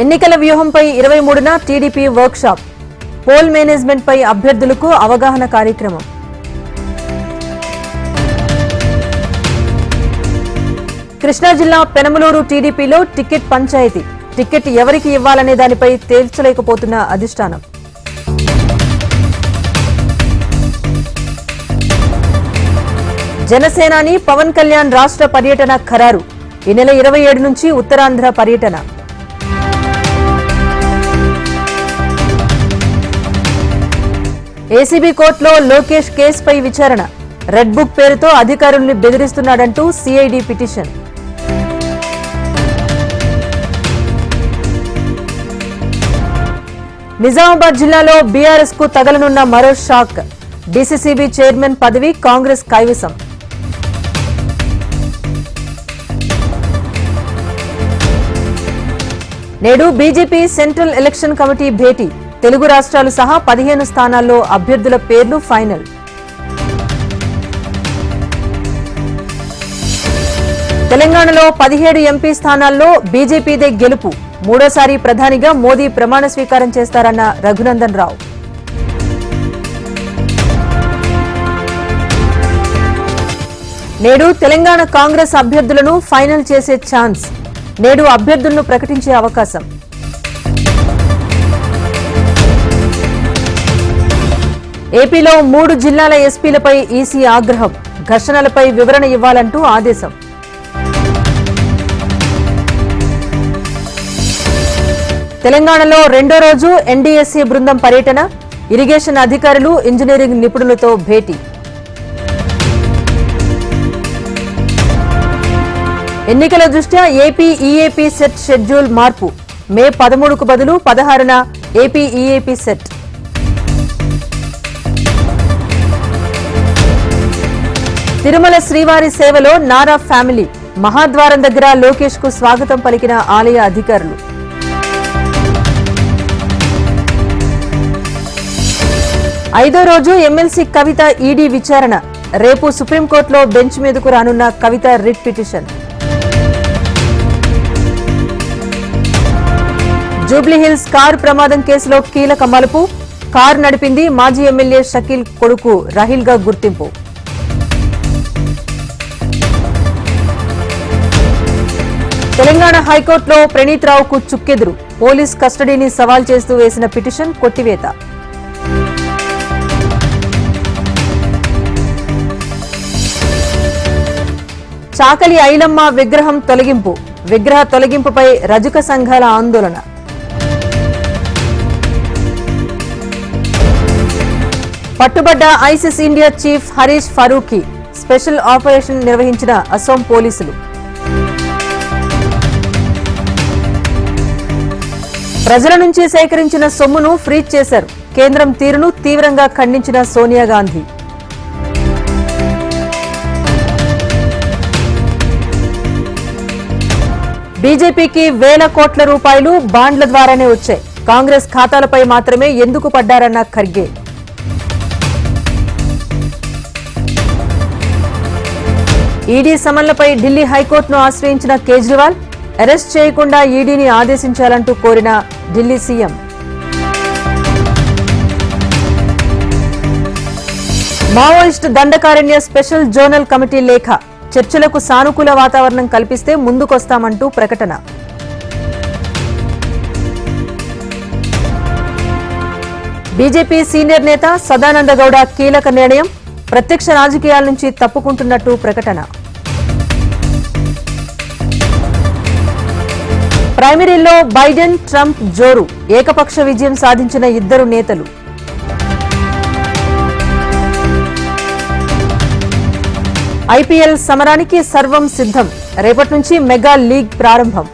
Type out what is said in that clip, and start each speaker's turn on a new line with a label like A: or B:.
A: ఎన్నికల వ్యూహంపై 23న TDP workshop. Poll management పై అభ్యర్థులకు అవగాహన కార్యక్రమం. కృష్ణా జిల్లా పెనమలూరు టీడీపీలో టికెట్ పంచాయతీ. టికెట్ ఎవరికి ఇవ్వాలనే దానిపై తేల్చలేకపోతున్న అధిష్టానం. జనసేనాని పవన్ కళ్యాణ్ రాష్ట్ర పర్యటన ఖరారు. ఈ నెల 27 నుంచి ఉత్తరాంధ్ర పర్యటన. ఏసీబీ కోర్టులో లోకేష్ కేసుపై విచారణ. రెడ్ బుక్ పేరుతో అధికారుల్ని బెదిరిస్తున్నాడంటూ సిఐడి పిటిషన్. నిజామాబాద్ జిల్లాలో బీఆర్ఎస్ కు తగలనున్న మరో షాక్. డీసీసీబీ చైర్మన్ పదవి కాంగ్రెస్ కైవసం. నేడు బీజేపీ సెంట్రల్ ఎలక్షన్ కమిటీ భేటీ. తెలుగు రాష్ట్రాలు సహా 15 స్థానాల్లో అభ్యర్థుల పేర్లు ఫైనల్. తెలంగాణలో 17 ఎంపీ స్థానాల్లో బీజేపీదే గెలుపు. మూడోసారి ప్రధానిగా మోదీ ప్రమాణ స్వీకారం చేస్తారన్న రఘునందన్ రావు. నేడు తెలంగాణ కాంగ్రెస్ అభ్యర్థులను ఫైనల్ చేసే ఛాన్స్. నేడు అభ్యర్థులను ప్రకటించే అవకాశం. ఏపీలో 3 జిల్లాల ఎస్పీలపై ఈసీ ఆగ్రహం. ఘర్షణలపై వివరణ ఇవ్వాలంటూ ఆదేశం. తెలంగాణలో రెండో రోజు ఎన్డీఎస్సీ బృందం పర్యటన. ఇరిగేషన్ అధికారులు, ఇంజనీరింగ్ నిపుణులతో భేటీ. ఎన్నికల దృష్ట్యా ఏపీ ఈఏపీ సెట్ షెడ్యూల్ మార్పు. మే 13కు బదులు 16న ఏపీ ఈఏపీ సెట్. తిరుమల శ్రీవారి సేవలో నారా ఫ్యామిలీ. మహాద్వారం దగ్గర లోకేష్ కు స్వాగతం పలికిన ఆలయ అధికారులు. ఐదో రోజు ఎమ్మెల్సీ కవిత ఈడీ విచారణ. రేపు సుప్రీంకోర్టులో బెంచ్ మీదకు రానున్న కవిత రిట్ పిటిషన్. జూబ్లీహిల్స్ కారు ప్రమాదం కేసులో కీలక మలుపు. కారు నడిపింది మాజీ ఎమ్మెల్యే షకీల్ కొడుకు రాహిల్ గా గుర్తింపు. తెలంగాణ హైకోర్టులో ప్రణీత్ రావుకు చుక్కెదురు. పోలీస్ కస్టడీని సవాల్ చేస్తూ వేసిన పిటిషన్ కొట్టివేత. చాకలి ఐలమ్మ విగ్రహం తొలగింపు. విగ్రహ తొలగింపుపై రజక సంఘాల ఆందోళన. పట్టుబడ్డ ISIS India chief Harish Farooqui. Special operation నిర్వహించిన అసోం పోలీసులు. ప్రజల నుంచి సేకరించిన సొమ్మును ఫ్రీజ్ చేశారు. కేంద్రం తీరును తీవ్రంగా ఖండించిన సోనియా గాంధీ. బీజేపీకి వేల కోట్ల రూపాయలు బాండ్ల ద్వారానే వచ్చాయి. కాంగ్రెస్ ఖాతాలపై మాత్రమే ఎందుకు పడ్డారన్న ఖర్గే. ఈడీ సమన్లపై ఢిల్లీ హైకోర్టును ఆశ్రయించిన కేజ్రీవాల్. అరెస్ట్ చేయకుండా ఈడీని ఆదేశించాలంటూ కోరిన Delhi CM. Maoist Dandakaranya special zonal committee లేఖ. చర్చలకు సానుకూల వాతావరణం కల్పిస్తే ముందుకొస్తామంటూ ప్రకటన. బీజేపీ సీనియర్ నేత సదానంద గౌడ కీలక నిర్ణయం. ప్రత్యక్ష రాజకీయాల నుంచి తప్పుకుంటున్నట్టు ప్రకటన. ప్రైమరీల్లో బైడెన్ ట్రంప్ జోరు. ఏకపక్ష విజయం సాధించిన ఇద్దరు నేతలు. ఐపీఎల్ సమరానికి సర్వం సిద్ధం. రేపటి నుంచి మెగా లీగ్ ప్రారంభం.